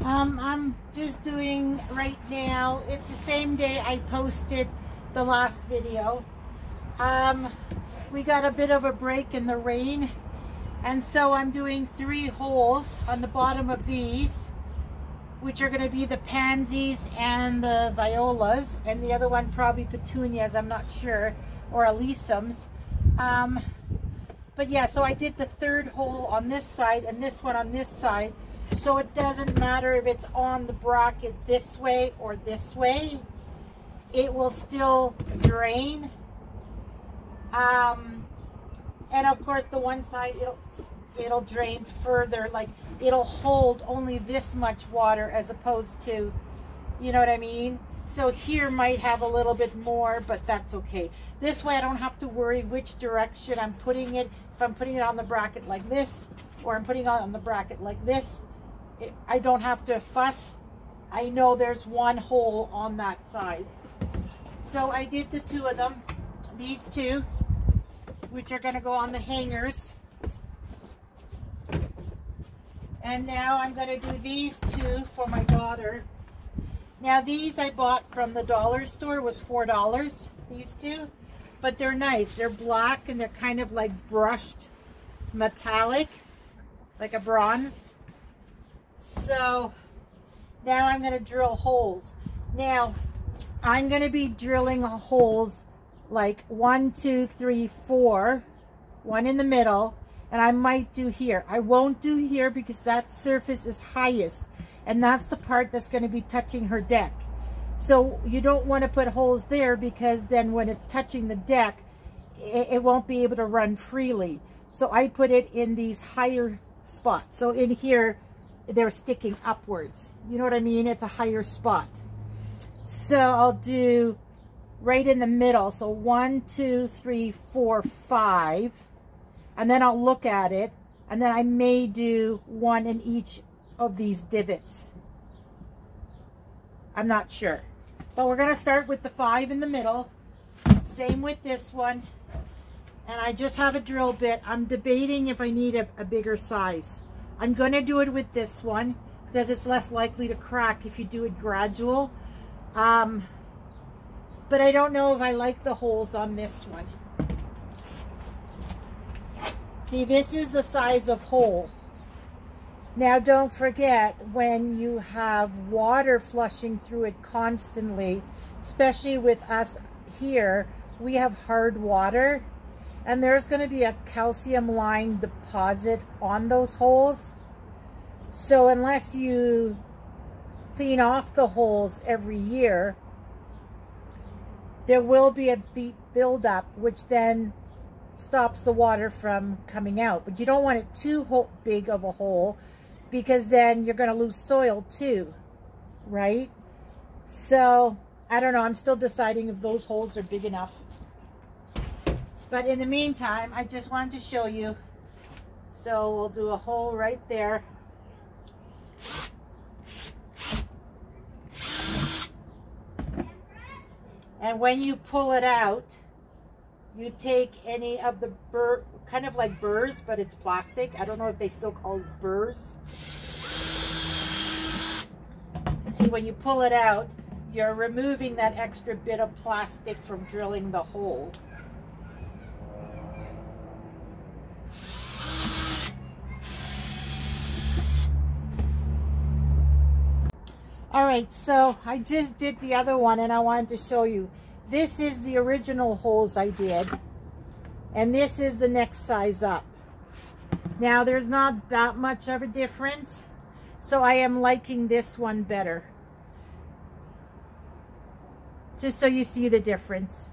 I'm just doing right now, it's the same day I posted the last video. We got a bit of a break in the rain, and so I'm doing 3 holes on the bottom of these, which are going to be the pansies and the violas, and the other one probably petunias, I'm not sure, or alyssums. But yeah, so I did the 3rd hole on this side and this one on this side, so it doesn't matter if it's on the bracket this way or this way, it will still drain. And of course the one side it'll drain further, like it'll hold only this much water as opposed to, you know what I mean? So here might have a little bit more, but that's okay. This way I don't have to worry which direction I'm putting it. If I'm putting it on the bracket like this, or I'm putting it on the bracket like this, I don't have to fuss. I know there's one hole on that side. So I did the 2 of them, these 2, which are going to go on the hangers. And now I'm going to do these 2 for my daughter. Now these I bought from the dollar store, was $4, these 2. But they're nice. They're black and they're kind of like brushed metallic, like a bronze. So now I'm going to drill holes. Now I'm going to be drilling holes like 1, 2, 3, 4, 1 in the middle, and I might do here. I won't do here because that surface is highest, and that's the part that's going to be touching her deck. So you don't want to put holes there, because then when it's touching the deck, it won't be able to run freely. So I put it in these higher spots. So in here, they're sticking upwards. You know what I mean? It's a higher spot. So I'll do right in the middle. So 1, 2, 3, 4, 5. And then I'll look at it. And then I may do 1 in each of these divots. I'm not sure. But we're going to start with the 5 in the middle. Same with this one. And I just have a drill bit. I'm debating if I need a bigger size. I'm going to do it with this one because it's less likely to crack if you do it gradual. But I don't know if I like the holes on this one. See, this is the size of hole. Now don't forget, when you have water flushing through it constantly, especially with us here, we have hard water, and there's going to be a calcium lime deposit on those holes. So unless you clean off the holes every year, there will be a buildup, which then stops the water from coming out. But you don't want it too big of a hole, because then you're going to lose soil too, right? So I don't know, I'm still deciding if those holes are big enough. But in the meantime, I just wanted to show you. So we'll do a hole right there. And when you pull it out, you take any of the kind of like burrs, but it's plastic. I don't know if they still call it burrs. See, when you pull it out, you're removing that extra bit of plastic from drilling the hole. All right, so I just did the other one and I wanted to show you. This is the original holes I did, and this is the next size up. Now there's not that much of a difference, so I am liking this one better. Just so you see the difference.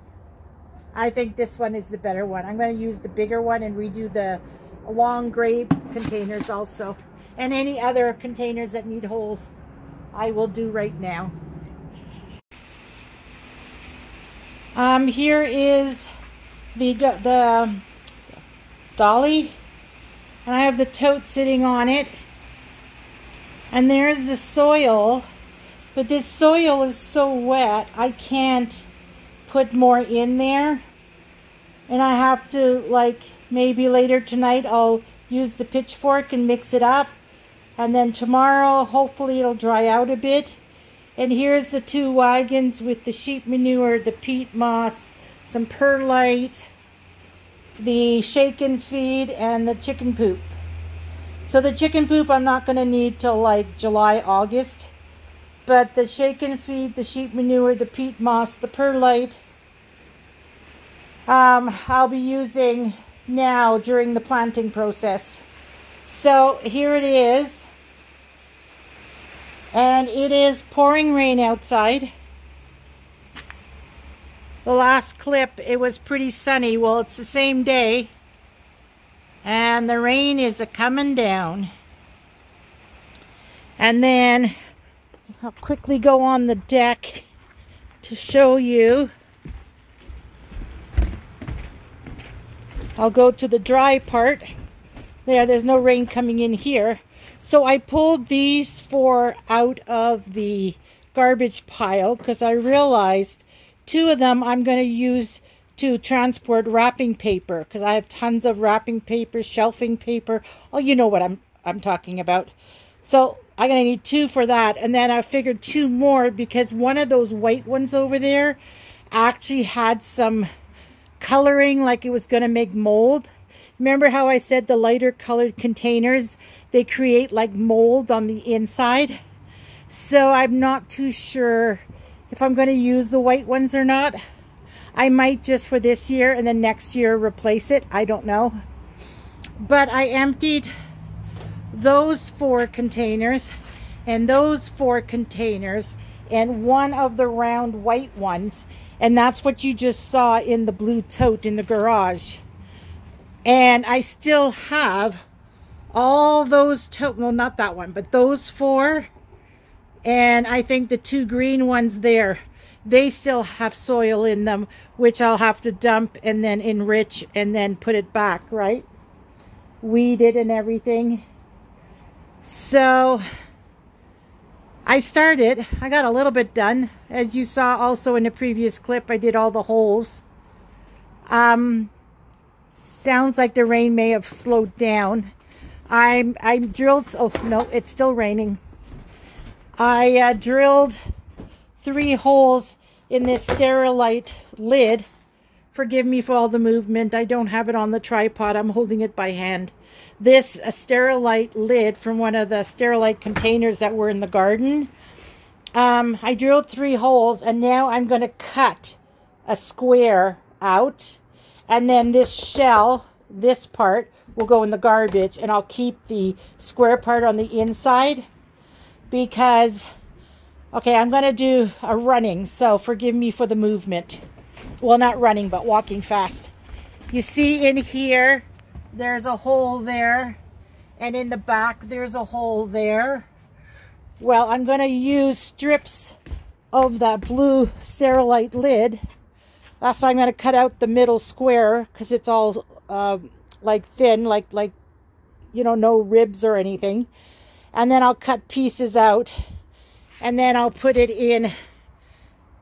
I think this one is the better one. I'm going to use the bigger one and redo the long gray containers also. And any other containers that need holes, I will do right now. Here is the dolly, and I have the tote sitting on it, and there's the soil, but this soil is so wet I can't put more in there, and I have to, like, maybe later tonight I'll use the pitchfork and mix it up, And then tomorrow, hopefully it'll dry out a bit. And here's the 2 wagons with the sheep manure, the peat moss, some perlite, the shaken feed, and the chicken poop. So the chicken poop I'm not going to need till like July, August. But the shaken feed, the sheep manure, the peat moss, the perlite, I'll be using now during the planting process. So here it is. And it is pouring rain outside. The last clip, it was pretty sunny. Well, it's the same day. And the rain is a-coming down. And then I'll quickly go on the deck to show you. I'll go to the dry part. There's no rain coming in here. So I pulled these 4 out of the garbage pile because I realized 2 of them I'm going to use to transport wrapping paper, because I have tons of wrapping paper, shelving paper. Oh, you know what I'm talking about. So I'm going to need 2 for that. And then I figured 2 more because one of those white ones over there actually had some coloring, like it was going to make mold. Remember how I said the lighter colored containers, they create like mold on the inside? So I'm not too sure if I'm going to use the white ones or not. I might just for this year and then next year replace it. I don't know. But I emptied those 4 containers and those 4 containers and one of the round white ones. And that's what you just saw in the blue tote in the garage. And I still have all those totes. No, not that one, but those 4. And I think the 2 green ones there, they still have soil in them, which I'll have to dump and then enrich and then put it back, right? Weed it and everything. So I started. I got a little bit done. As you saw also in the previous clip, I did all the holes. Sounds like the rain may have slowed down. I drilled, oh no, it's still raining. I drilled 3 holes in this Sterilite lid. Forgive me for all the movement. I don't have it on the tripod. I'm holding it by hand. This a Sterilite lid from one of the Sterilite containers that were in the garden. I drilled 3 holes and now I'm going to cut a square out. And then this shell, this part, will go in the garbage. And I'll keep the square part on the inside. Because, okay, I'm going to do a running, so forgive me for the movement. Well, not running, but walking fast. You see in here, there's a hole there. And in the back, there's a hole there. Well, I'm going to use strips of that blue Sterilite lid. So I'm going to cut out the middle square because it's all like thin, like you know, no ribs or anything. And then I'll cut pieces out and then I'll put it in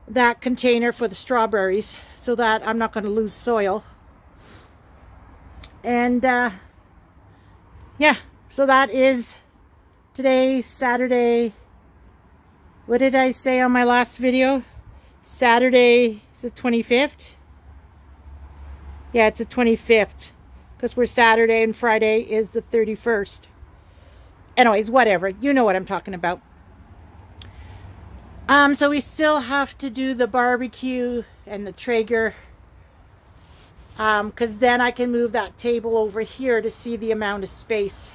that container for the strawberries so that I'm not going to lose soil. And yeah, so that is today, Saturday. What did I say on my last video? Saturday is the 25th. Yeah, it's the 25th because we're Saturday and Friday is the 31st. Anyways, whatever. You know what I'm talking about. So we still have to do the barbecue and the Traeger. Because then I can move that table over here to see the amount of space.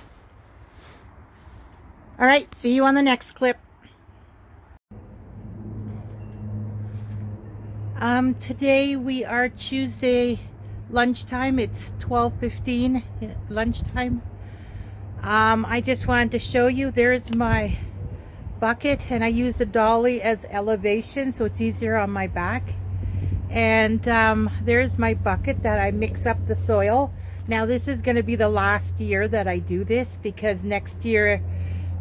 Alright, see you on the next clip. Today we are Tuesday lunchtime. It's 12:15 lunchtime. I just wanted to show you, there's my bucket and I use the dolly as elevation so it's easier on my back. And there's my bucket that I mix up the soil. Now this is going to be the last year that I do this because next year,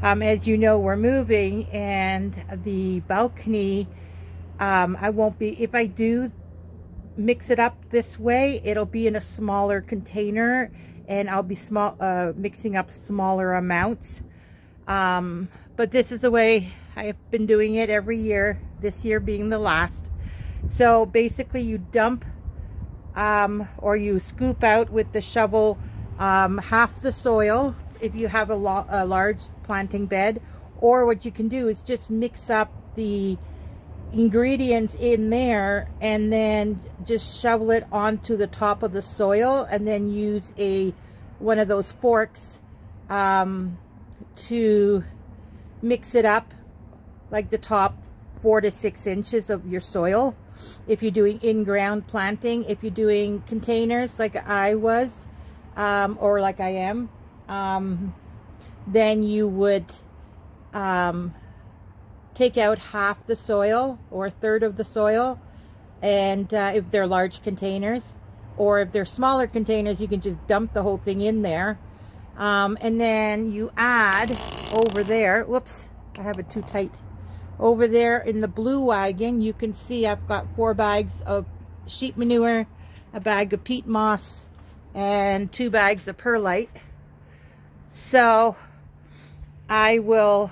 as you know, we're moving and the balcony, I won't be, if I do mix it up this way, it'll be in a smaller container and I'll be mixing up smaller amounts. But this is the way I've been doing it every year, this year being the last. So basically you dump or you scoop out with the shovel half the soil if you have a large planting bed, or what you can do is just mix up the ingredients in there and then just shovel it onto the top of the soil, and then use one of those forks to mix it up, like the top 4 to 6 inches of your soil. If you're doing in-ground planting, if you're doing containers like I was, or like I am, then you would take out half the soil or a third of the soil, and if they're large containers, or if they're smaller containers, you can just dump the whole thing in there. And then you add over there, whoops, I have it too tight. Over there in the blue wagon, you can see I've got 4 bags of sheep manure, a bag of peat moss, and 2 bags of perlite. So I will,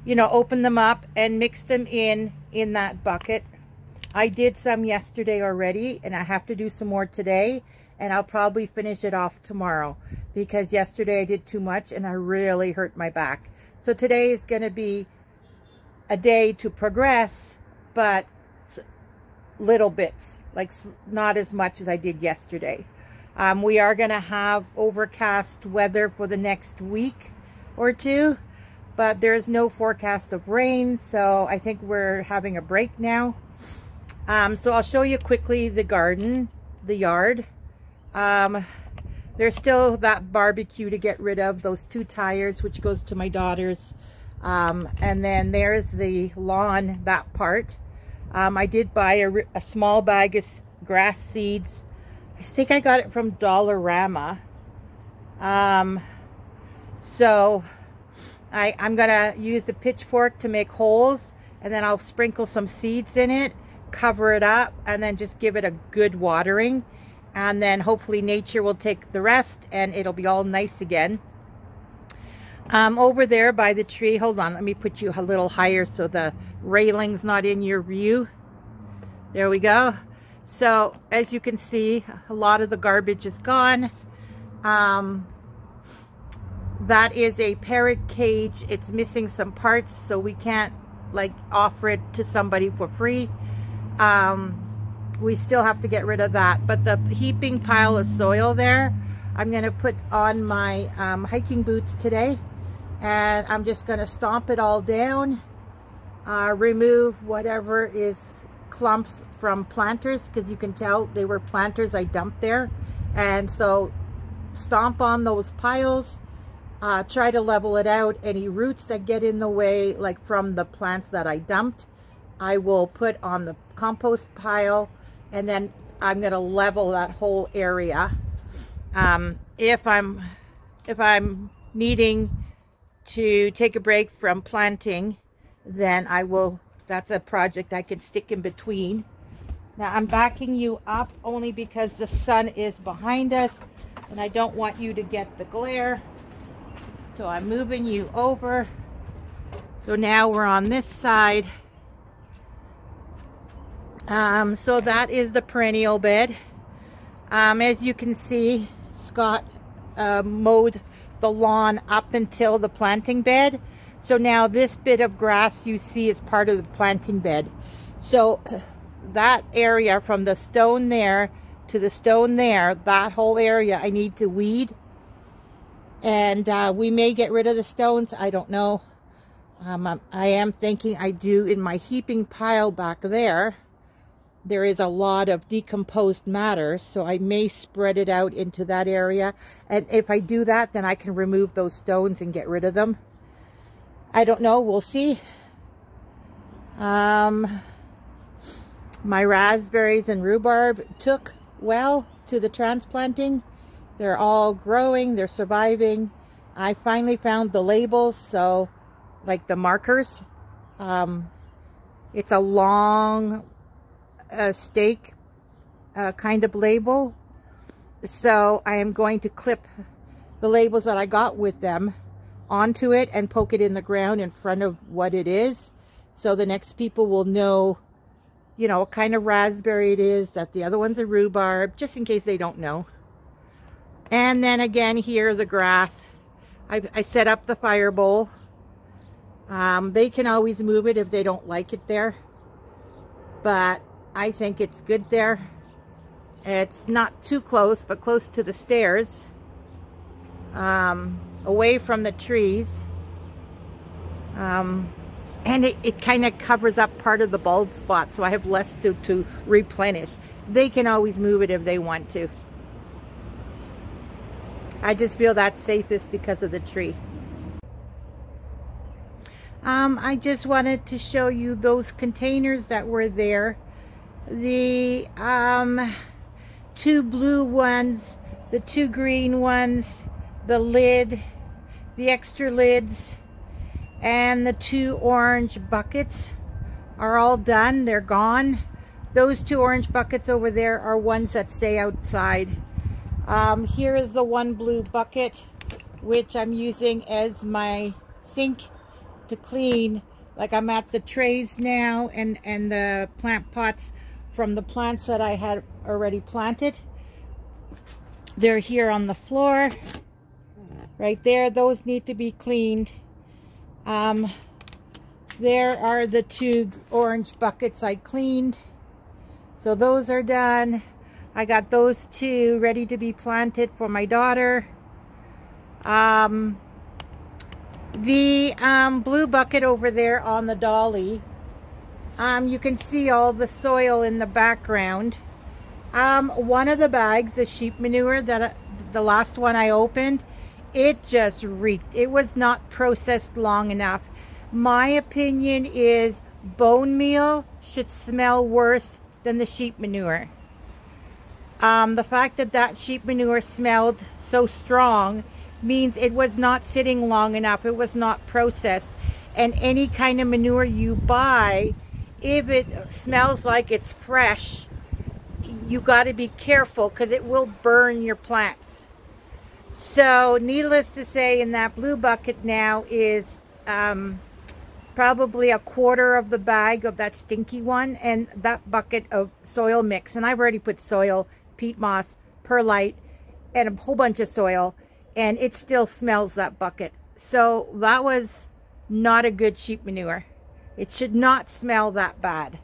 open them up and mix them in that bucket. I did some yesterday already, and I have to do some more today, and I'll probably finish it off tomorrow, because yesterday I did too much and I really hurt my back. So today is going to be a day to progress, but little bits, like not as much as I did yesterday. We are going to have overcast weather for the next week or 2, but there's no forecast of rain, so I think we're having a break now. So I'll show you quickly the garden, the yard. There's still that barbecue to get rid of, those 2 tires, which goes to my daughter's. And then there's the lawn, that part. I did buy a small bag of grass seeds. I think I got it from Dollarama. So I'm gonna use the pitchfork to make holes, and then I'll sprinkle some seeds in it, cover it up, and then just give it a good watering, and then hopefully nature will take the rest and it'll be all nice again. Over there by the tree, hold on, let me put you a little higher so the railing's not in your view. There we go. So as you can see, a lot of the garbage is gone. That is a parrot cage. It's missing some parts, so we can't like offer it to somebody for free. We still have to get rid of that, but the heaping pile of soil there, I'm going to put on my hiking boots today, and I'm just going to stomp it all down, remove whatever is clumps from planters, because you can tell they were planters I dumped there. And so stomp on those piles, try to level it out. Any roots that get in the way, like from the plants that I dumped, I will put on the compost pile, and then I'm going to level that whole area. If I'm needing to take a break from planting, then I will. That's a project I can stick in between. Now I'm backing you up only because the sun is behind us and I don't want you to get the glare. So I'm moving you over. So now we're on this side. So that is the perennial bed. As you can see, Scott mowed the lawn up until the planting bed. So now this bit of grass you see is part of the planting bed. So that area from the stone there to the stone there, that whole area I need to weed. And we may get rid of the stones, I don't know. I am thinking I do in my heaping pile back there. There is a lot of decomposed matter, so I may spread it out into that area. And if I do that, then I can remove those stones and get rid of them. I don't know, we'll see. My raspberries and rhubarb took well to the transplanting. They're all growing, they're surviving. I finally found the labels, so like the markers. It's a long stake kind of label. So I am going to clip the labels that I got with them onto it and poke it in the ground in front of what it is. So the next people will know, you know, what kind of raspberry it is, that the other one's a rhubarb, just in case they don't know. And then again here, the grass. I set up the fire bowl. They can always move it if they don't like it there. But I think it's good there. It's not too close, but close to the stairs. Away from the trees. And it kind of covers up part of the bald spot, so I have less to replenish. They can always move it if they want to. I just feel that's safest because of the tree. I just wanted to show you those containers that were there. The 2 blue ones, the 2 green ones, the lid, the extra lids, and the 2 orange buckets are all done. They're gone. Those 2 orange buckets over there are ones that stay outside. Here is the 1 blue bucket, which I'm using as my sink to clean. Like, I'm at the trays now and the plant pots from the plants that I had already planted. They're here on the floor right there. Those need to be cleaned. There are the 2 orange buckets I cleaned, so those are done. I got those 2 ready to be planted for my daughter. The blue bucket over there on the dolly, you can see all the soil in the background. One of the bags, the sheep manure, that the last one I opened, it just reeked. It was not processed long enough. My opinion is bone meal should smell worse than the sheep manure. The fact that that sheep manure smelled so strong means it was not sitting long enough. It was not processed. And any kind of manure you buy, if it smells like it's fresh, you got to be careful because it will burn your plants. So needless to say, in that blue bucket now is probably 1/4 of the bag of that stinky one, and that bucket of soil mix. And I've already put soil, peat moss, perlite, and a whole bunch of soil, and it still smells, that bucket. So that was not a good sheep manure. It should not smell that bad.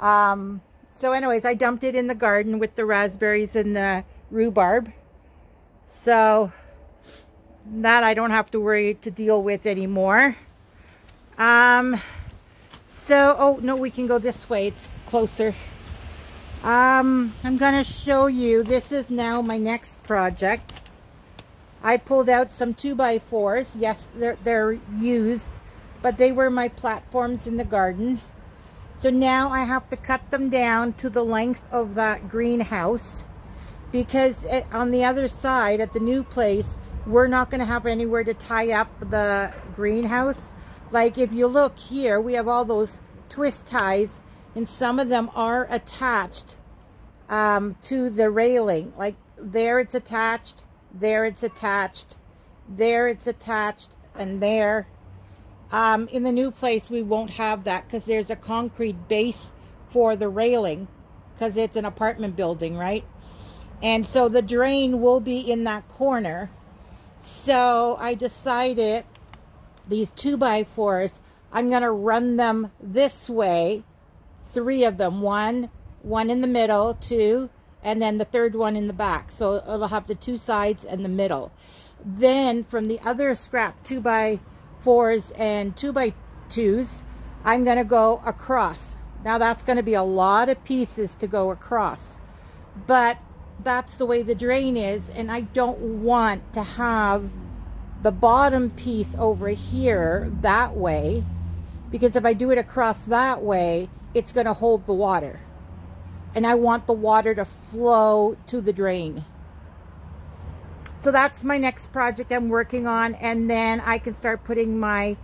So anyways, I dumped it in the garden with the raspberries and the rhubarb. So that I don't have to worry to deal with anymore. Oh no, we can go this way, it's closer. I'm gonna show you, this is now my next project. I pulled out some 2x4s. Yes, they're used, but they were my platforms in the garden. So now I have to cut them down to the length of that greenhouse, because on the other side at the new place, we're not going to have anywhere to tie up the greenhouse. Like, if you look here, we have all those twist ties, and some of them are attached to the railing. Like, there it's attached, there it's attached, there it's attached, and there. In the new place, we won't have that because there's a concrete base for the railing, because it's an apartment building, right? And so the drain will be in that corner. So I decided these 2x4s, I'm going to run them this way, 3 of them, one in the middle, 2, and then the 3rd one in the back. So it'll have the 2 sides and the middle. Then from the other scrap 2x4s and 2x2s, I'm going to go across. Now that's going to be a lot of pieces to go across, but that's the way the drain is, and I don't want to have the bottom piece over here that way, because if I do it across that way, it's going to hold the water, and I want the water to flow to the drain. So that's my next project I'm working on, and then I can start putting my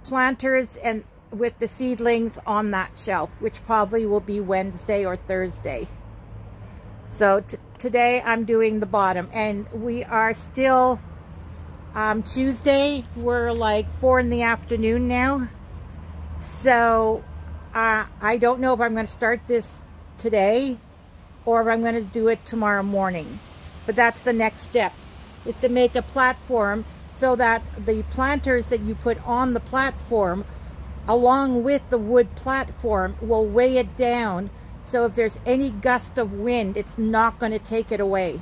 planters and with the seedlings on that shelf, which probably will be Wednesday or Thursday. So today I'm doing the bottom, and we are still Tuesday, we're like 4 in the afternoon now. So I don't know if I'm going to start this today or if I'm going to do it tomorrow morning. But that's the next step, is to make a platform so that the planters that you put on the platform along with the wood platform will weigh it down. So if there's any gust of wind, it's not going to take it away.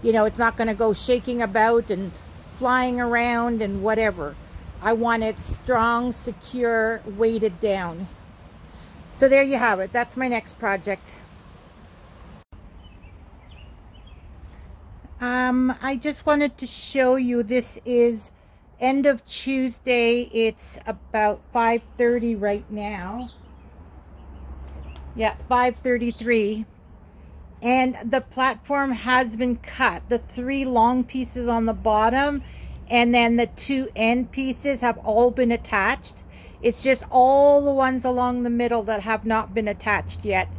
You know, it's not going to go shaking about and flying around and whatever. I want it strong, secure, weighted down. So there you have it. That's my next project. I just wanted to show you, this is end of Tuesday. It's about 5:30 right now. Yeah, 5:33. And the platform has been cut. The 3 long pieces on the bottom and then the 2 end pieces have all been attached. It's just all the ones along the middle that have not been attached yet.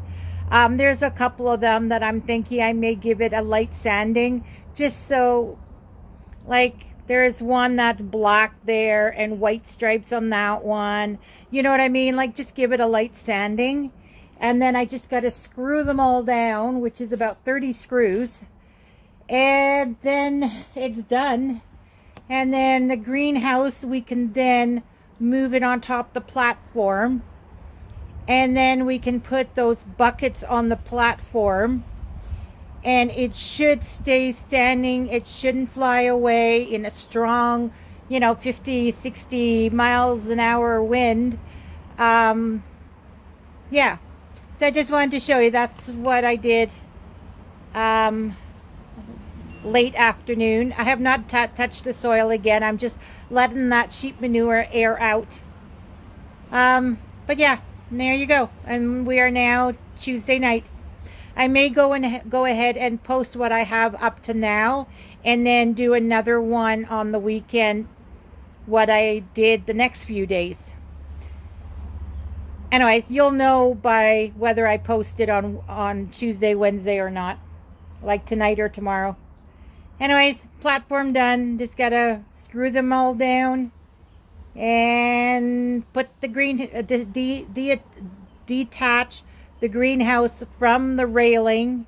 There's a couple of them that I'm thinking I may give it a light sanding, just so, like, there's one that's black there and white stripes on that one. You know what I mean? Like, just give it a light sanding. And then I just got to screw them all down, which is about 30 screws. And then it's done. And then the greenhouse, we can then move it on top of the platform. And then we can put those buckets on the platform. And it should stay standing. It shouldn't fly away in a strong, you know, 50, 60 miles an hour wind. Yeah. So I just wanted to show you, that's what I did late afternoon. I have not touched the soil again. I'm just letting that sheep manure air out. But yeah, there you go. And we are now Tuesday night. I may go ahead and post what I have up to now and then do another one on the weekend, what I did the next few days. Anyways, you'll know by whether I post it on Tuesday, Wednesday or not. Like tonight or tomorrow. Anyways, platform done. Just gotta screw them all down. And put the detach the greenhouse from the railing.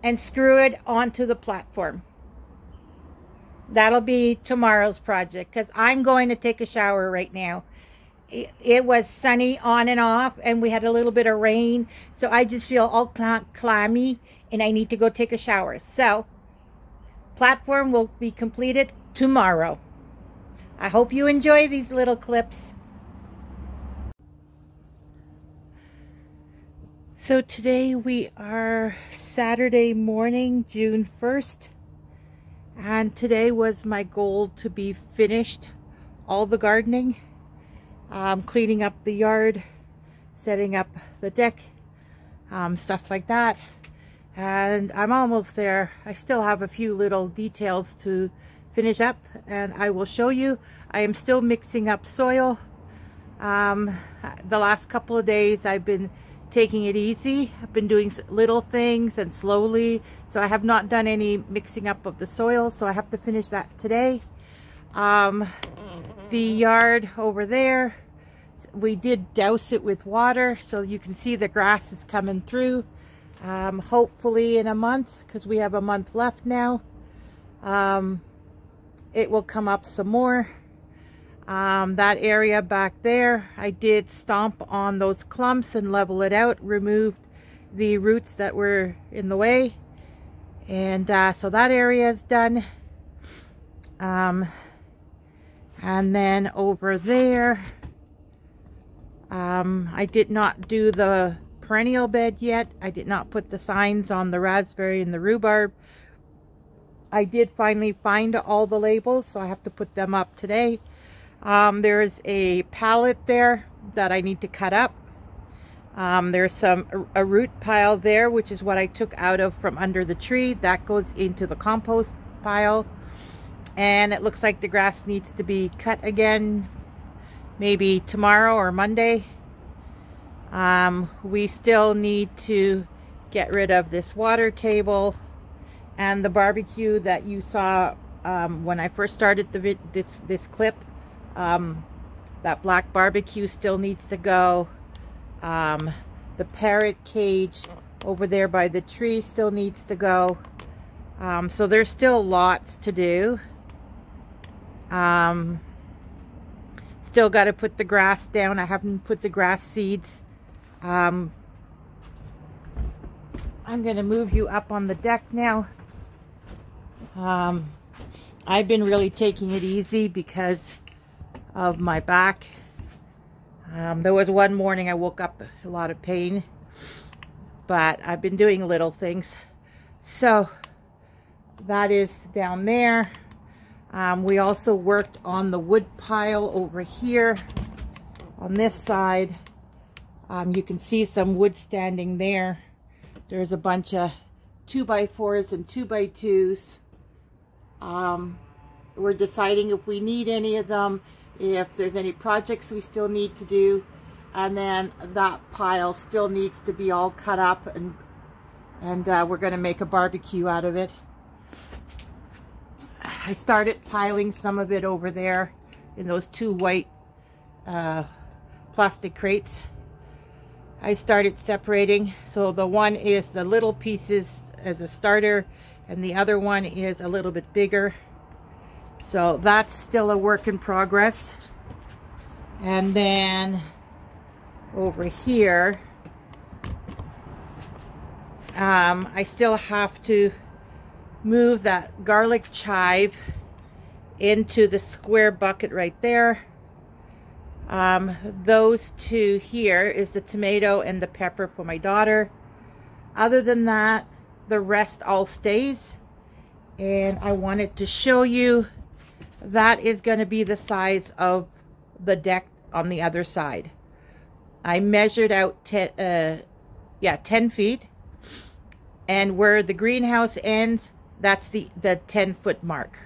And screw it onto the platform. That'll be tomorrow's project. Because I'm going to take a shower right now. It was sunny on and off, and we had a little bit of rain, so I just feel all clammy and I need to go take a shower. So platform will be completed tomorrow. I hope you enjoy these little clips. So today we are Saturday morning, June 1st, and today was my goal to be finished all the gardening. Cleaning up the yard, setting up the deck, stuff like that. And I'm almost there. I still have a few little details to finish up, and I will show you. I am still mixing up soil. The last couple of days I've been taking it easy. I've been doing little things and slowly, so I have not done any mixing up of the soil, so I have to finish that today. The yard over there, we did douse it with water, so you can see the grass is coming through. Hopefully in a month, because we have a month left now, it will come up some more. That area back there, I did stomp on those clumps and level it out, removed the roots that were in the way, and so that area is done. And then over there, I did not do the perennial bed yet. I did not put the signs on the raspberry and the rhubarb. I did finally find all the labels, so I have to put them up today. There's a pallet there that I need to cut up. There's a root pile there, which is what I took out of from under the tree. That goes into the compost pile. And it looks like the grass needs to be cut again, maybe tomorrow or Monday. We still need to get rid of this water table and the barbecue that you saw when I first started this clip. That black barbecue still needs to go. The parrot cage over there by the tree still needs to go. So there's still lots to do. Still got to put the grass down. I haven't put the grass seeds. I'm going to move you up on the deck now. I've been really taking it easy because of my back. There was one morning I woke up a lot of pain, but I've been doing little things. So that is down there. We also worked on the wood pile over here on this side. You can see some wood standing there. There's a bunch of 2x4s and 2x2s. We're deciding if we need any of them, if there's any projects we still need to do, and then that pile still needs to be all cut up, and we're going to make a barbecue out of it. I started piling some of it over there in those two white plastic crates. I started separating, so the one is the little pieces as a starter, and the other one is a little bit bigger. So that's still a work in progress. And then over here, I still have to move that garlic chive into the square bucket right there. Those two here is the tomato and the pepper for my daughter. Other than that, the rest all stays. And I wanted to show you that is going to be the size of the deck on the other side. I measured out 10 feet, and where the greenhouse ends, that's the 10-foot mark.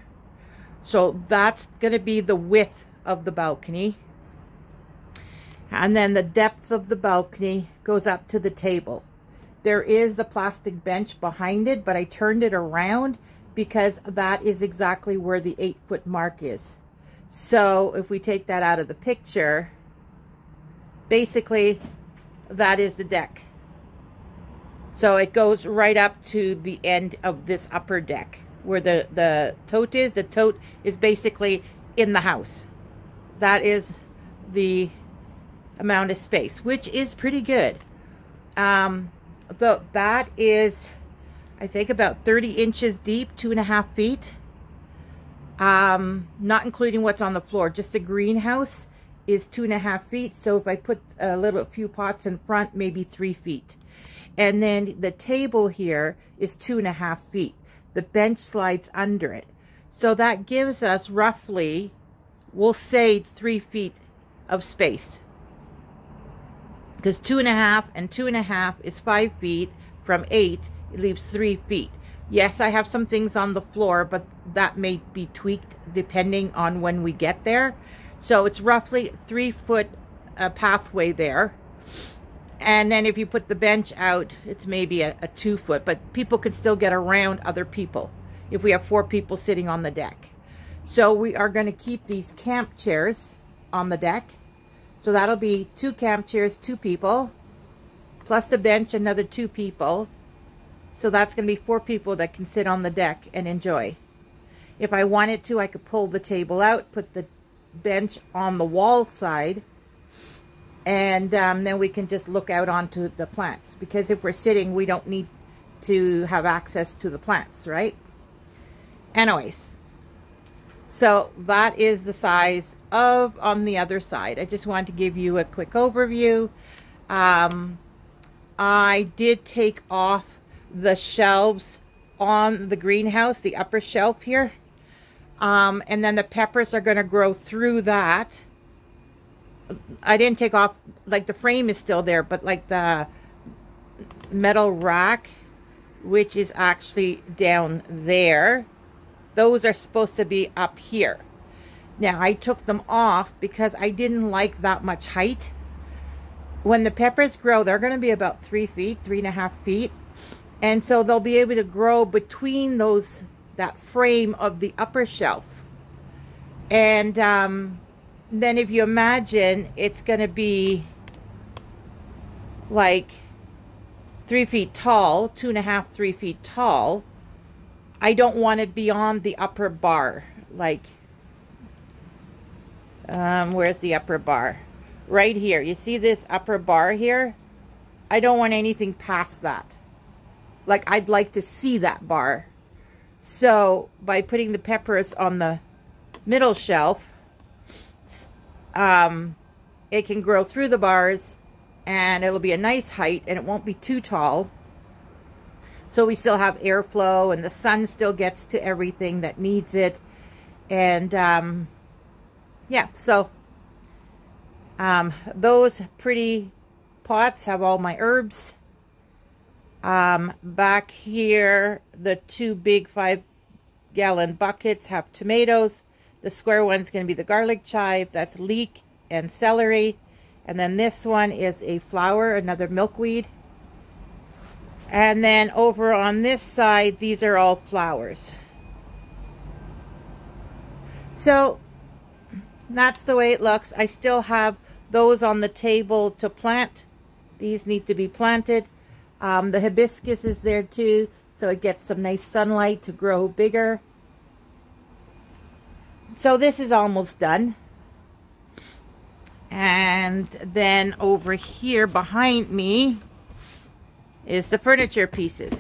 So that's going to be the width of the balcony, and then the depth of the balcony goes up to the table. There is a plastic bench behind it, but I turned it around because that is exactly where the 8-foot mark is. So if we take that out of the picture, basically that is the deck. So it goes right up to the end of this upper deck where the tote is. The tote is basically in the house. That is the amount of space, which is pretty good. That is, I think, about 30 inches deep, 2.5 feet. Not including what's on the floor. Just the greenhouse is 2.5 feet. So if I put a few pots in front, maybe 3 feet. And then the table here is 2.5 feet. The bench slides under it. So that gives us roughly, we'll say, 3 feet of space. Because 2.5 and 2.5 is 5 feet. From 8, it leaves 3 feet. Yes, I have some things on the floor, but that may be tweaked depending on when we get there. So it's roughly 3-foot pathway there. And then if you put the bench out, it's maybe a 2-foot, but people can still get around other people if we have 4 people sitting on the deck. So we are going to keep these camp chairs on the deck. So that'll be 2 camp chairs, 2 people, plus the bench, another 2 people. So that's going to be 4 people that can sit on the deck and enjoy. If I wanted to, I could pull the table out, put the bench on the wall side, and then we can just look out onto the plants. Because if we're sitting, we don't need to have access to the plants, right? Anyways, so that is the size of on the other side. I just wanted to give you a quick overview. I did take off the shelves on the greenhouse, the upper shelf here. And then the peppers are going to grow through that. I didn't take off, like the frame is still there, but like the metal rack, which is actually down there, those are supposed to be up here. Now I took them off because I didn't like that much height. When the peppers grow, they're going to be about 3 feet, 3.5 feet. And so they'll be able to grow between those that frame of the upper shelf. And then if you imagine, it's going to be like 3 feet tall, 2.5, 3 feet tall. I don't want it beyond the upper bar. Like, where's the upper bar? Right here. You see this upper bar here? I don't want anything past that. Like, I'd like to see that bar. So by putting the peppers on the middle shelf, it can grow through the bars, and it'll be a nice height, and it won't be too tall. So we still have airflow, and the sun still gets to everything that needs it. And yeah, so those pretty pots have all my herbs. Back here, the 2 big 5-gallon buckets have tomatoes. The square one's going to be the garlic chive. That's leek and celery. And then this one is a flower, another milkweed. And then over on this side, these are all flowers. So that's the way it looks. I still have those on the table to plant. These need to be planted. The hibiscus is there too, so it gets some nice sunlight to grow bigger. So this is almost done. And then over here behind me is the furniture pieces.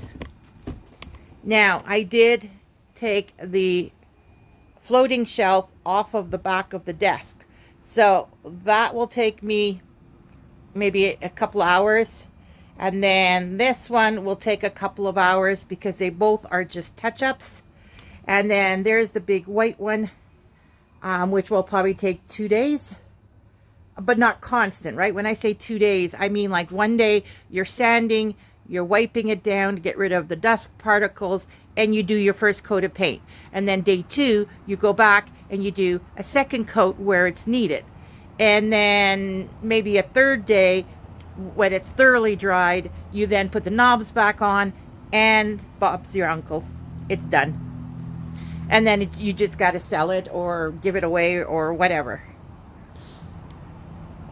Now, I did take the floating shelf off of the back of the desk. So that will take me maybe a couple hours. And then this one will take a couple of hours because they both are just touch-ups. And then there's the big white one, which will probably take 2 days. But not constant, right? When I say 2 days, I mean like one day you're sanding, you're wiping it down to get rid of the dust particles, and you do your first coat of paint. And then day 2, you go back and you do a second coat where it's needed. And then maybe a third day, when it's thoroughly dried, you then put the knobs back on, and Bob's your uncle. It's done. And then you just got to sell it or give it away or whatever.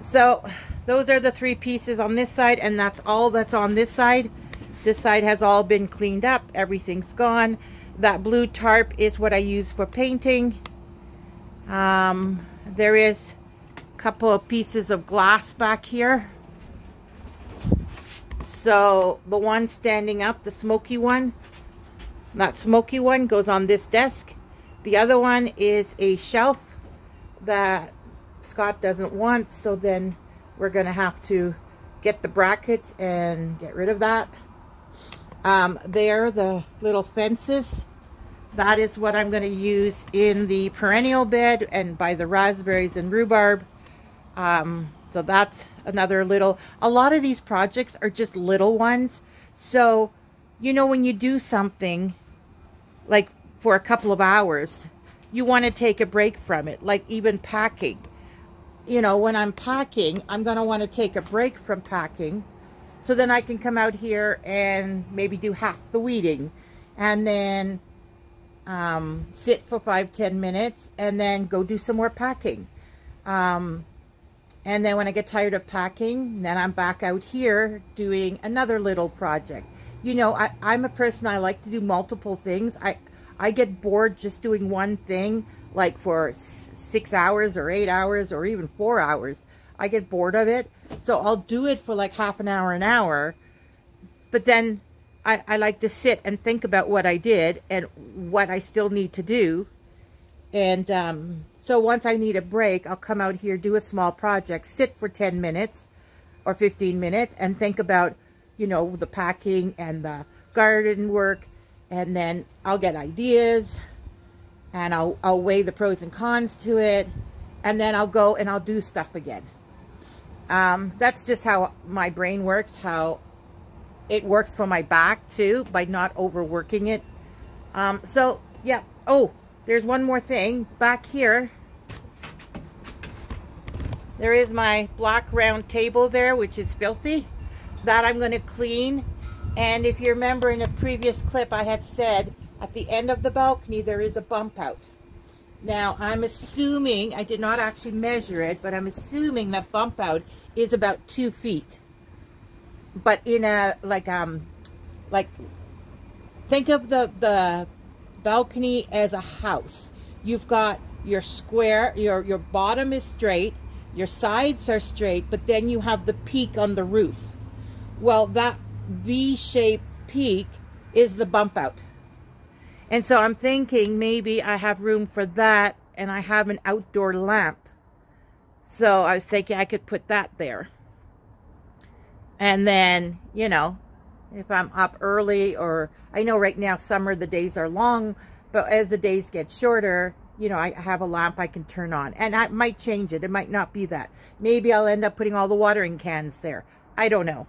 So those are the 3 pieces on this side, and that's all that's on this side. This side has all been cleaned up. Everything's gone. That blue tarp is what I use for painting. There is a couple of pieces of glass back here. So the one standing up, the smoky one, that smoky one goes on this desk. The other one is a shelf that Scott doesn't want, so then we're going to have to get the brackets and get rid of that. There, the little fences, that is what I'm going to use in the perennial bed and by the raspberries and rhubarb. So that's another little, a lot of these projects are just little ones. So, you know, when you do something like for a couple of hours, you want to take a break from it, like even packing. You know, when I'm packing, I'm going to want to take a break from packing. So then I can come out here and maybe do half the weeding. And then sit for 5-10 minutes and then go do some more packing. And then when I get tired of packing, then I'm back out here doing another little project. You know, I'm a person, I like to do multiple things. I get bored just doing one thing, like for 6 hours or 8 hours or even 4 hours. I get bored of it. So I'll do it for like half an hour. But then I like to sit and think about what I did and what I still need to do. And so once I need a break, I'll come out here, do a small project, sit for 10 minutes or 15 minutes and think about, you know, the packing and the garden work. And then I'll get ideas and I'll weigh the pros and cons to it. And then I'll go and I'll do stuff again. That's just how my brain works, how it works for my back too, by not overworking it. So yeah. Oh, there's one more thing back here. There is my black round table there, which is filthy. That I'm going to clean. And if you remember in a previous clip, I had said at the end of the balcony, there is a bump out. Now, I'm assuming, I did not actually measure it, but I'm assuming that bump out is about 2 feet. But in a, like, think of the balcony as a house. You've got your square, your bottom is straight, your sides are straight, but then you have the peak on the roof. Well, that V-shaped peak is the bump out. And so I'm thinking maybe I have room for that, and I have an outdoor lamp. So I was thinking I could put that there. And then, you know, if I'm up early, or I know right now summer the days are long, but as the days get shorter, you know, I have a lamp I can turn on. And I might change it. It might not be that. Maybe I'll end up putting all the watering cans there. I don't know.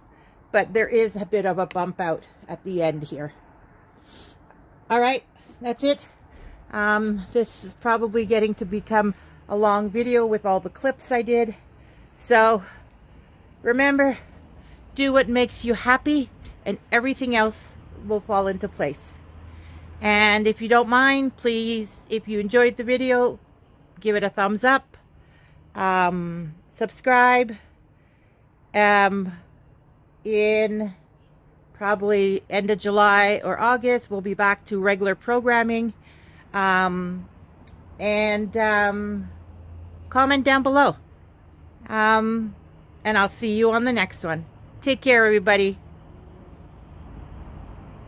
But there is a bit of a bump out at the end here. All right, that's it. This is probably getting to become a long video with all the clips I did. So remember, do what makes you happy, and everything else will fall into place. And if you don't mind, please, if you enjoyed the video, give it a thumbs up, subscribe. In probably end of July or August, we'll be back to regular programming. Comment down below. And I'll see you on the next one. Take care, everybody.